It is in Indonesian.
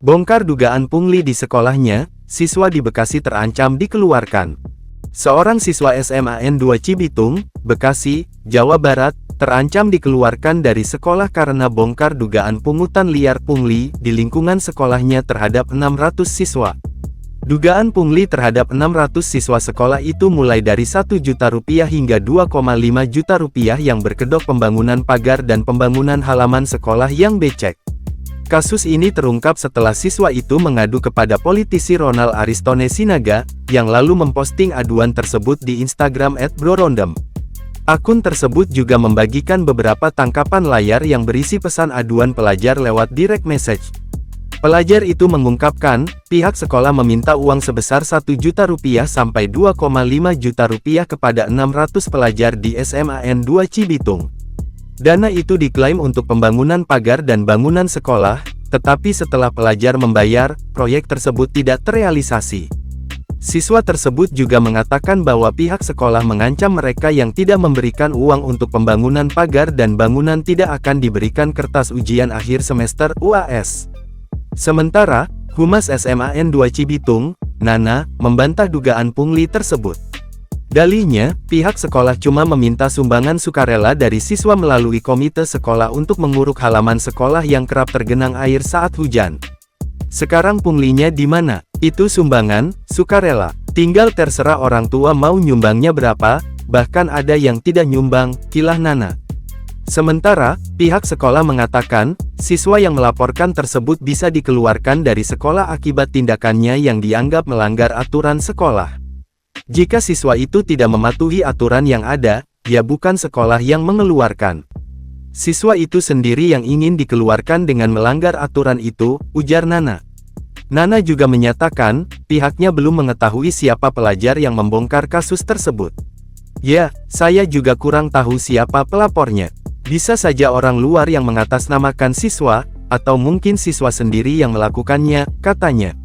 Bongkar dugaan pungli di sekolahnya, siswa di Bekasi terancam dikeluarkan. Seorang siswa SMA N2 Cibitung, Bekasi, Jawa Barat, terancam dikeluarkan dari sekolah karena bongkar dugaan pungutan liar pungli di lingkungan sekolahnya terhadap 600 siswa. Dugaan pungli terhadap 600 siswa sekolah itu mulai dari Rp1 juta hingga Rp2,5 juta yang berkedok pembangunan pagar dan pembangunan halaman sekolah yang becek. Kasus ini terungkap setelah siswa itu mengadu kepada politisi Ronald Aristone Sinaga, yang lalu memposting aduan tersebut di Instagram @brorondem. Akun tersebut juga membagikan beberapa tangkapan layar yang berisi pesan aduan pelajar lewat direct message. Pelajar itu mengungkapkan, pihak sekolah meminta uang sebesar Rp1 juta sampai Rp2,5 juta kepada 600 pelajar di SMA N2 Cibitung. Dana itu diklaim untuk pembangunan pagar dan bangunan sekolah, tetapi setelah pelajar membayar, proyek tersebut tidak terrealisasi. Siswa tersebut juga mengatakan bahwa pihak sekolah mengancam mereka yang tidak memberikan uang untuk pembangunan pagar dan bangunan tidak akan diberikan kertas ujian akhir semester UAS. Sementara, Humas SMA N2 Cibitung, Nana, membantah dugaan pungli tersebut. Dalihnya, pihak sekolah cuma meminta sumbangan sukarela dari siswa melalui komite sekolah untuk menguruk halaman sekolah yang kerap tergenang air saat hujan. Sekarang punglinya di mana? Itu sumbangan, sukarela. Tinggal terserah orang tua mau nyumbangnya berapa, bahkan ada yang tidak nyumbang, kilah Nana. Sementara, pihak sekolah mengatakan, siswa yang melaporkan tersebut bisa dikeluarkan dari sekolah akibat tindakannya yang dianggap melanggar aturan sekolah. Jika siswa itu tidak mematuhi aturan yang ada, ya bukan sekolah yang mengeluarkan. Siswa itu sendiri yang ingin dikeluarkan dengan melanggar aturan itu, ujar Nana. Nana juga menyatakan, pihaknya belum mengetahui siapa pelajar yang membongkar kasus tersebut. Ya, saya juga kurang tahu siapa pelapornya. Bisa saja orang luar yang mengatasnamakan siswa, atau mungkin siswa sendiri yang melakukannya, katanya.